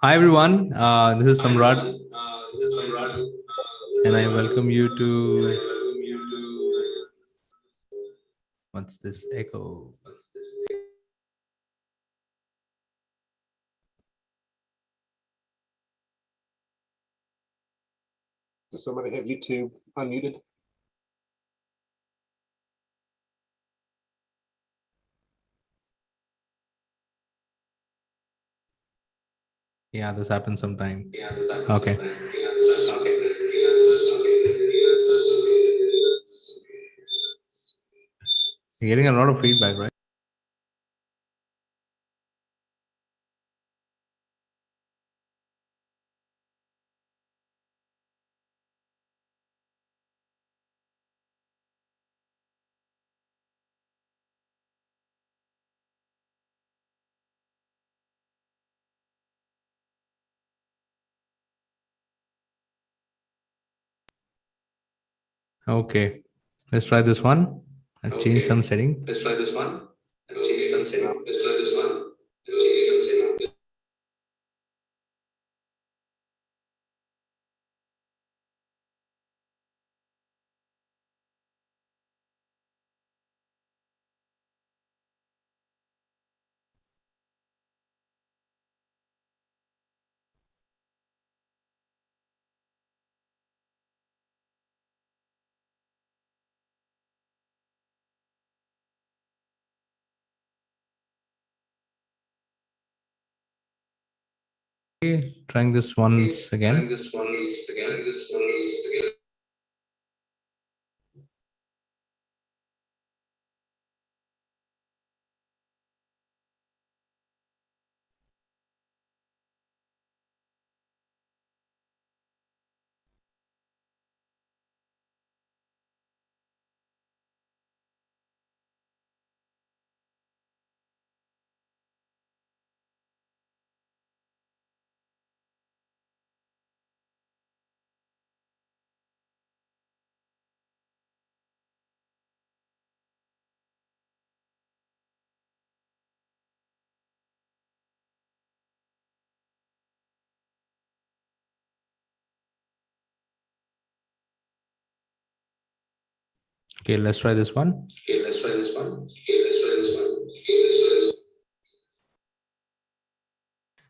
Hi everyone, this is Samrat, and I welcome you to what's this echo? Does somebody have YouTube unmuted? Yeah, this happens sometime. Okay. You're getting a lot of feedback, right? Okay, let's try this one. I'll change some setting. No. Okay, trying this once again. Okay, let's try this one.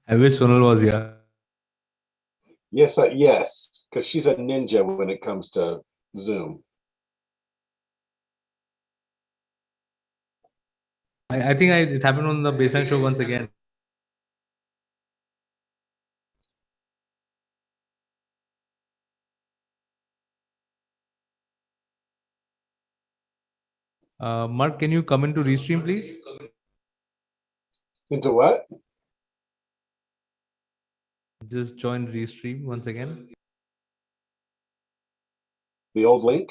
I wish Sonal was here. Yes, yes, because she's a ninja when it comes to Zoom. I think it happened on the baseline show once again. Mark, can you come into Restream, please? Into what? Just join Restream once again. The old link?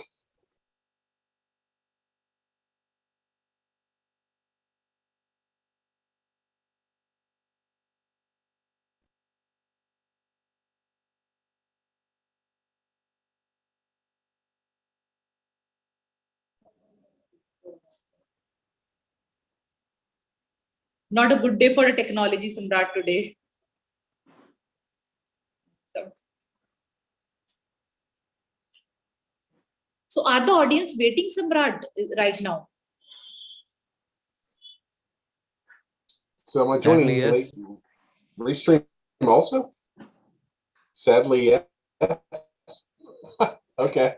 Not a good day for a technology, Samrat, today. So are the audience waiting, Samrat, right now? So am I Sadly, joining yes. Restream also? Sadly, yes. Okay.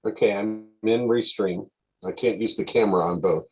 Okay, I'm in Restream. I can't use the camera on both.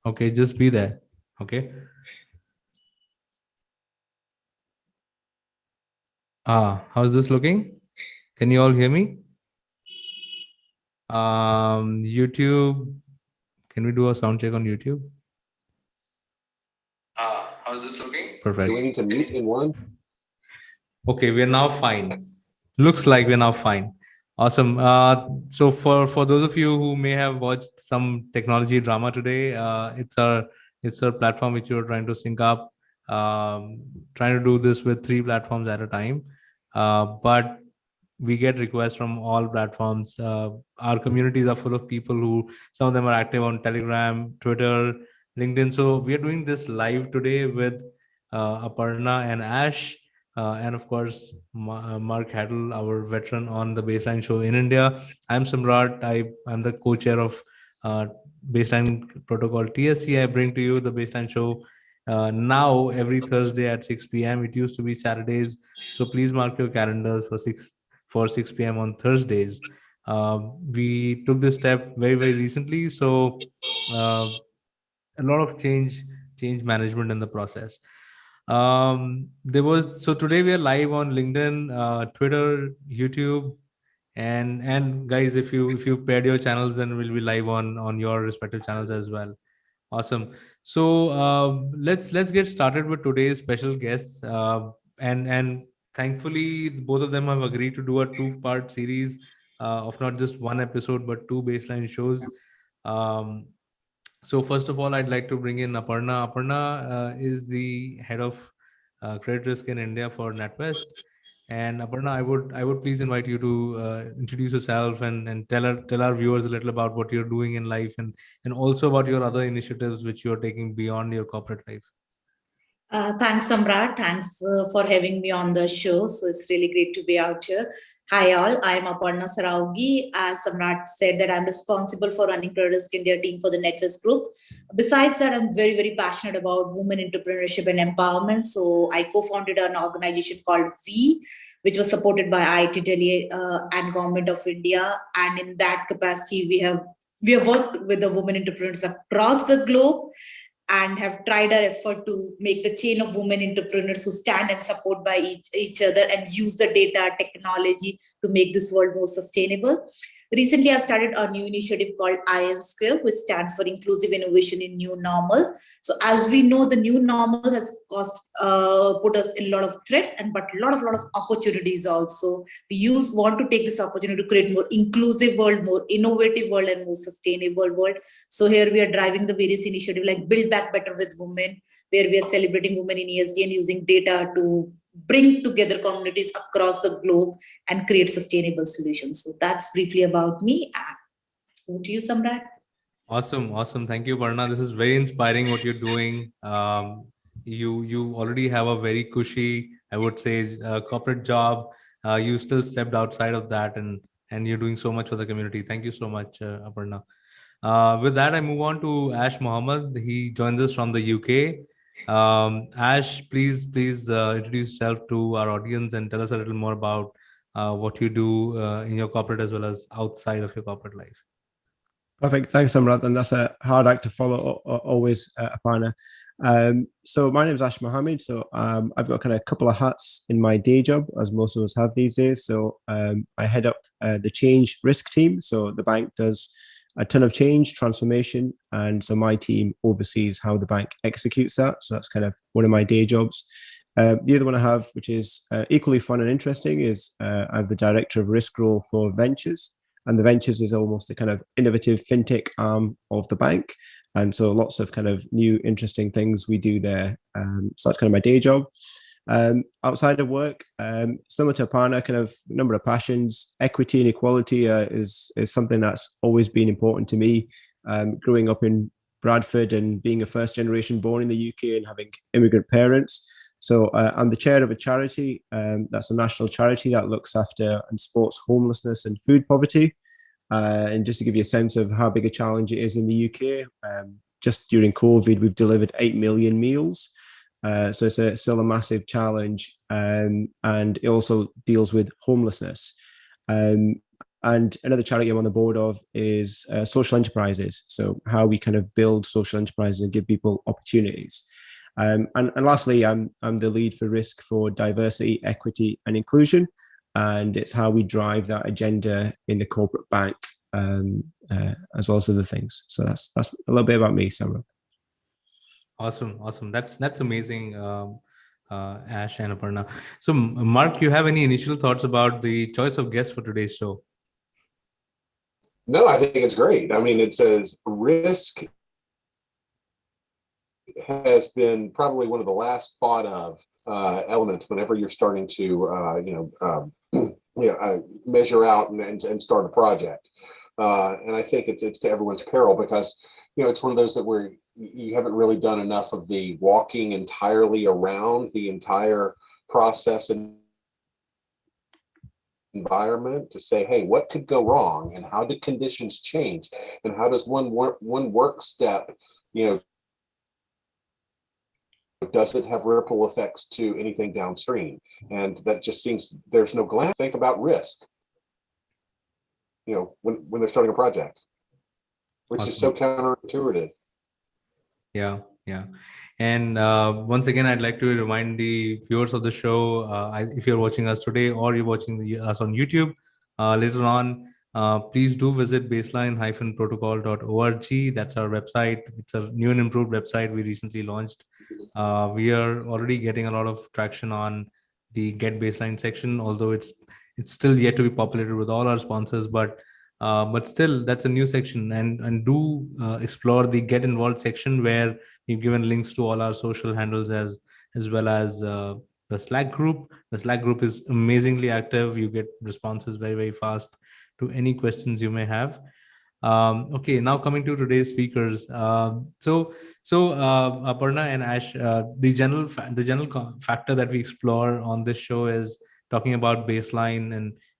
Okay, just be there. Okay. How's this looking? Can you all hear me? YouTube. Can we do a sound check on YouTube? How's this looking? Perfect. Do we need to mute in one? Okay, we are now fine. Looks like we're now fine. Awesome. So for those of you who may have watched some technology drama today, it's a platform which you're trying to sync up. Trying to do this with 3 platforms at a time. But we get requests from all platforms. Our communities are full of people who, some of them are active on Telegram, Twitter, LinkedIn. So we are doing this live today with Aparna and Ash. And of course, Mark Haddle, our veteran on the Baseline show in India. I'm Samrat. I'm the co-chair of Baseline Protocol TSC. I bring to you the Baseline show now every Thursday at 6 p.m. It used to be Saturdays. So please mark your calendars for 6 p.m. on Thursdays. We took this step very, very recently. So a lot of change management in the process. So today we are live on LinkedIn, Twitter, YouTube, and guys, if you paired your channels, then we'll be live on your respective channels as well. Awesome. So let's get started with today's special guests. And thankfully, both of them have agreed to do a 2-part series of not just one episode but 2 baseline shows. So first of all, I'd like to bring in Aparna. Aparna is the head of credit risk in India for NatWest. And Aparna, I would please invite you to introduce yourself and tell our viewers a little about what you're doing in life and also about your other initiatives which you're taking beyond your corporate life. Thanks, Samrat. Thanks for having me on the show. So it's really great to be out here. Hi, all. I'm Aparna Saraugi. As Samrat said, that I'm responsible for running Credit Risk India team for the NetWest Group. Besides that, I'm very, very passionate about women entrepreneurship and empowerment. So I co-founded an organization called V, which was supported by IIT Delhi and Government of India. And in that capacity, we have worked with the women entrepreneurs across the globe and have tried our effort to make the chain of women entrepreneurs who stand and support by each other and use the data technology to make this world more sustainable. Recently, I've started a new initiative called IN Square, which stands for Inclusive Innovation in New Normal. So as we know, the new normal has put us in a lot of threats, but a lot of opportunities also. We want to take this opportunity to create more inclusive world, more innovative world, and more sustainable world. So here we are driving the various initiatives like Build Back Better with Women, where we are celebrating women in ESG and using data to bring together communities across the globe and create sustainable solutions. So that's briefly about me. Over to you, Samrat. Awesome. Thank you, Aparna. This is very inspiring what you're doing. You already have a very cushy, I would say, corporate job. You still stepped outside of that, and you're doing so much for the community. Thank you so much, Aparna. With that, I move on to Ash Mohammed. He joins us from the UK. Ash, please introduce yourself to our audience and tell us a little more about what you do in your corporate as well as outside of your corporate life. Perfect. Thanks, Amrat. And that's a hard act to follow, always, Aparna. So my name is Ash Mohammed. So I've got kind of a couple of hats in my day job, as most of us have these days. So I head up the change risk team. So the bank does a ton of change, transformation. And so my team oversees how the bank executes that. So that's kind of one of my day jobs. The other one I have, which is equally fun and interesting, is I have the director of risk role for ventures. And the ventures is almost a kind of innovative fintech arm of the bank. And so lots of kind of new, interesting things we do there. So that's kind of my day job. Outside of work, similar to Aparna, kind of number of passions. Equity and equality is something that's always been important to me. Growing up in Bradford and being a first generation born in the UK and having immigrant parents. So I'm the chair of a charity that's a national charity that looks after and supports homelessness and food poverty. And just to give you a sense of how big a challenge it is in the UK, just during COVID, we've delivered 8 million meals. So it's still a massive challenge. And it also deals with homelessness. And another charity I'm on the board of is social enterprises. So how we kind of build social enterprises and give people opportunities. And lastly, I'm the lead for risk for diversity, equity, and inclusion, and it's how we drive that agenda in the corporate bank, as well as other things. So that's a little bit about me, Samrat. Awesome. That's amazing, Ash and Aparna. So, Mark, you have any initial thoughts about the choice of guests for today's show? No, I think it's great. I mean, it says risk has been probably one of the last thought of elements whenever you're starting to measure out and start a project. And I think it's to everyone's peril because it's one of those that where you haven't really done enough of the walking entirely around the entire process and environment to say, hey, what could go wrong and how do conditions change and how does one work step does it have ripple effects to anything downstream? And that just seems there's no glance. Think about risk, when they're starting a project, which Awesome. is so counterintuitive. Yeah. And once again, I'd like to remind the viewers of the show, if you're watching us today or you're watching us on YouTube later on, please do visit baseline-protocol.org. That's our website. It's a new and improved website we recently launched. We are already getting a lot of traction on the Get Baseline section, although it's still yet to be populated with all our sponsors, but still that's a new section, and do explore the Get Involved section where we've given links to all our social handles as well as the Slack group. The Slack group is amazingly active. You get responses very, very fast to any questions you may have. Okay, now coming to today's speakers. So Aparna and Ash, the general factor that we explore on this show is talking about baseline,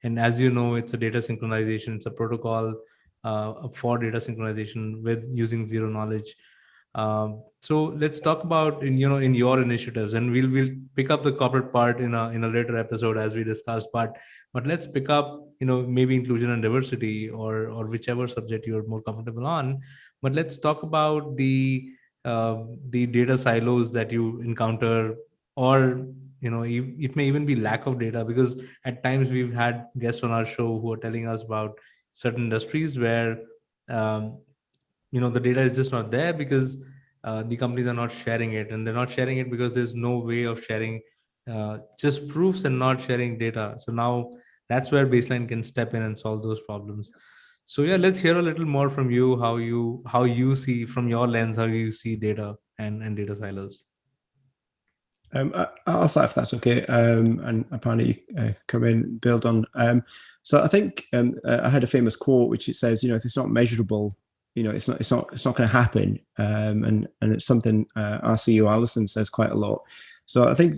and as you know, it's a data synchronization. It's a protocol for data synchronization with using zero knowledge. So let's talk about in your initiatives, and we'll pick up the corporate part in a later episode as we discussed. But let's pick up maybe inclusion and diversity or whichever subject you're more comfortable on. But let's talk about the data silos that you encounter, or it may even be lack of data, because at times we've had guests on our show who are telling us about certain industries where the data is just not there because the companies are not sharing it, and they're not sharing it because there's no way of sharing just proofs and not sharing data. So now that's where Baseline can step in and solve those problems. So yeah, let's hear a little more from you, how you see from your lens, how you see data and data silos. I'll start if that's okay, and Aparna, you come in, build on. So I think I had a famous quote which it says, if it's not measurable, it's not going to happen, and it's something our CEO Alison says quite a lot. So I think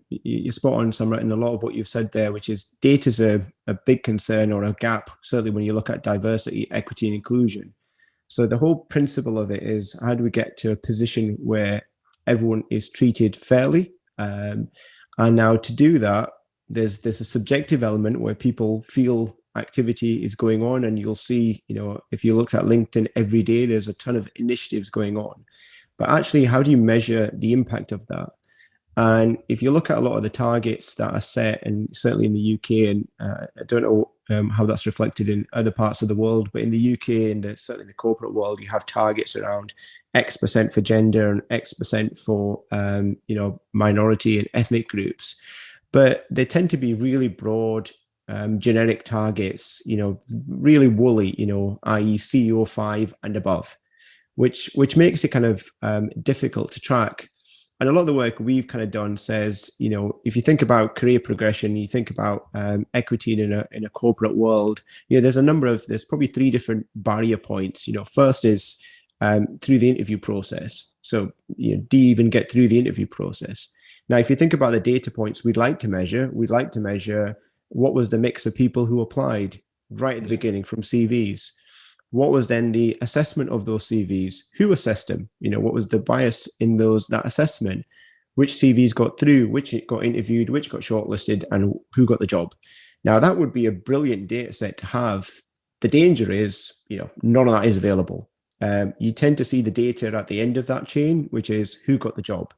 you're spot on, Samrat, in a lot of what you've said there, which is data's a big concern or a gap, certainly when you look at diversity, equity, and inclusion. So the whole principle of it is, how do we get to a position where everyone is treated fairly. And now to do that, there's a subjective element where people feel activity is going on, and you'll see, if you looked at LinkedIn every day, there's a ton of initiatives going on. But actually, how do you measure the impact of that? And if you look at a lot of the targets that are set, and certainly in the UK, and I don't know how that's reflected in other parts of the world, but in the UK and certainly the corporate world, you have targets around X% for gender and X% for minority and ethnic groups, but they tend to be really broad, generic targets, really woolly, i.e. CEO 5 and above, which makes it kind of difficult to track. And a lot of the work we've kind of done says, if you think about career progression, you think about equity in a corporate world, there's probably 3 different barrier points. First is through the interview process. So, do you even get through the interview process? Now, if you think about the data points we'd like to measure what was the mix of people who applied right at the beginning from CVs. What was then the assessment of those CVs? Who assessed them? What was the bias in that assessment? Which CVs got through, which got interviewed, which got shortlisted, and who got the job? Now, that would be a brilliant data set to have. The danger is, none of that is available. You tend to see the data at the end of that chain, which is who got the job.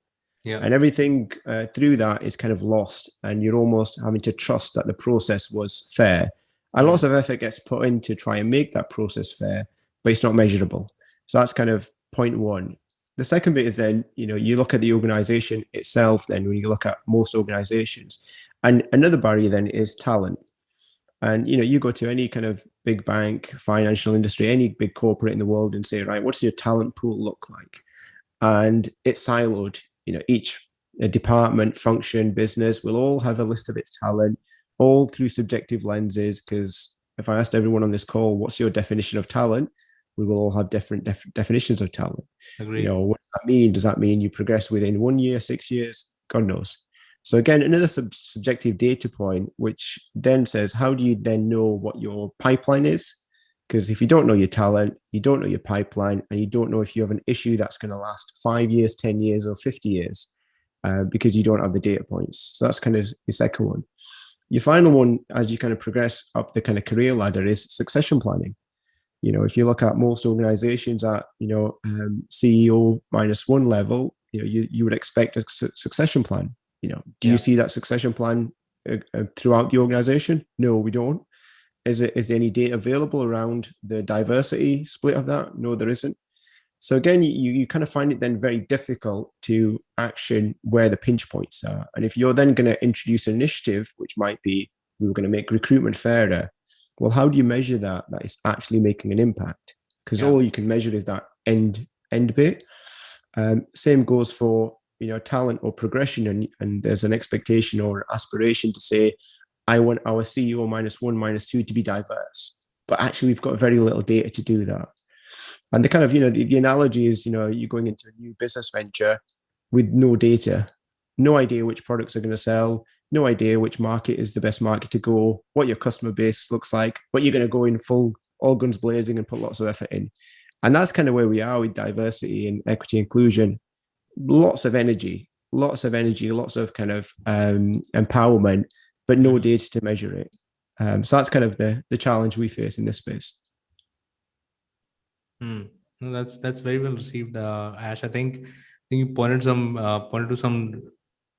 Yeah. And everything through that is kind of lost, and you're almost having to trust that the process was fair. And lots of effort gets put in to try and make that process fair, but it's not measurable. So that's kind of point one. The second bit is then, you look at the organization itself, then when you look at most organizations. And another barrier then is talent. And, you go to any kind of big bank, financial industry, any big corporate in the world and say, right, what does your talent pool look like? And it's siloed. Each department, function, business will all have a list of its talent, all through subjective lenses, because if I asked everyone on this call, what's your definition of talent? We will all have different definitions of talent. Agreed. What does that mean? Does that mean you progress within 1 year, 6 years? God knows. So again, another subjective data point, which then says, how do you then know what your pipeline is? Because if you don't know your talent, you don't know your pipeline, and you don't know if you have an issue that's going to last 5 years, 10 years, or 50 years, because you don't have the data points. So that's kind of the second one. Your final one, as you kind of progress up the kind of career ladder, is succession planning. If you look at most organizations at, CEO -1 level, you would expect a succession plan. Do you see that succession plan throughout the organization? No, we don't. Is there any data available around the diversity split of that? No, there isn't. So again, you kind of find it then very difficult to action where the pinch points are. And if you're then going to introduce an initiative, which might be, we were going to make recruitment fairer, well, how do you measure that it's actually making an impact? Because all you can measure is that end bit. Same goes for, talent or progression. And there's an expectation or aspiration to say, I want our CEO -1, -2 to be diverse. But actually, we've got very little data to do that. And the kind of, the analogy is, you're going into a new business venture with no data, no idea which products are going to sell, no idea which market is the best market to go, what your customer base looks like, but you're going to go in full, all guns blazing and put lots of effort in. And that's kind of where we are with diversity and equity inclusion. Lots of energy, lots of kind of empowerment, but no data to measure it. So that's kind of the challenge we face in this space. No, that's very well received, Ash. I think you pointed to some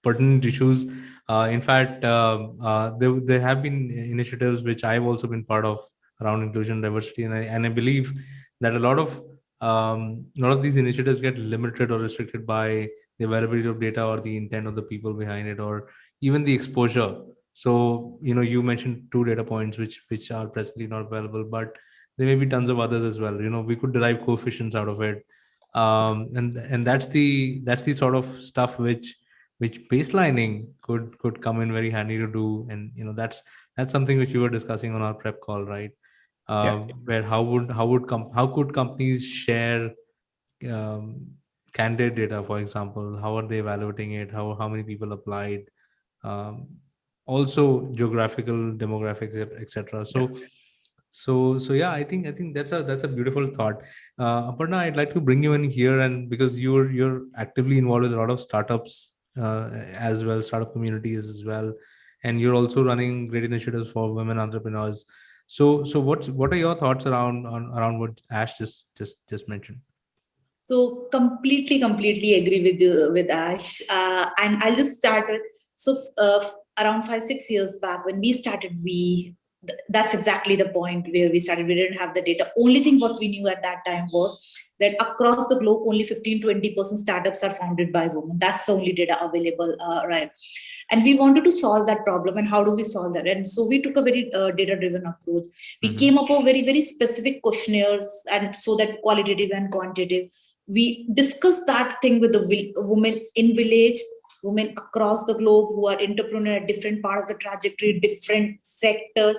pertinent issues. In fact, there have been initiatives which I've also been part of around inclusion and diversity, and I believe that a lot of these initiatives get limited or restricted by the availability of data or the intent of the people behind it, or even the exposure. So you mentioned 2 data points which are presently not available, but there may be tons of others as well. We could derive coefficients out of it, and that's the sort of stuff which baselining could come in very handy to do. And that's something which we were discussing on our prep call, right? Where how could companies share candidate data, for example? How are they evaluating it? How many people applied? Also geographical, demographics, etc. So So yeah, I think that's a beautiful thought. Aparna, I'd like to bring you in here, and because you're actively involved with a lot of startups as well, startup communities as well, and you're also running great initiatives for women entrepreneurs. So what are your thoughts around what Ash just mentioned? So completely agree with you, with Ash. And I'll just start with, so around 5-6 years back when we started, that's exactly the point where we started. We didn't have the data. Only thing what we knew at that time was that across the globe, only 15-20% startups are founded by women. That's the only data available, right? And we wanted to solve that problem. And how do we solve that? And so we took a very data-driven approach. We came up with very specific questionnaires, and so that qualitative and quantitative. We discussed that thing with the women in village, women across the globe who are entrepreneur at different part of the trajectory, different sectors.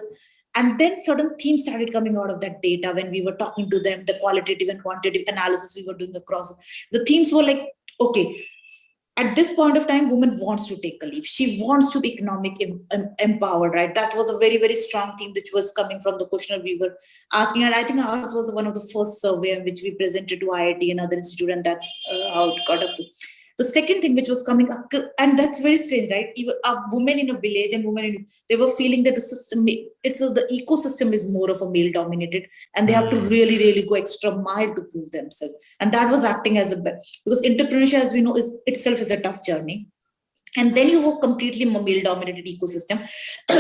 And then certain themes started coming out of that data when we were talking to them, the qualitative and quantitative analysis we were doing across. The themes were like, okay, at this point of time, woman wants to take a leave. She wants to be economic empowered, right? That was a very strong theme which was coming from the questionnaire we were asking. And I think ours was one of the first survey in which we presented to IIT and other institute, and that's how it got up. The second thing which was coming up, and that's very strange, right? Even a woman in a village and women they were feeling that the system, the ecosystem is more of a male dominated, and they have to really go extra mile to prove themselves. And that was acting as because entrepreneurship, as we know, is itself is a tough journey. And then you go completely male dominated ecosystem.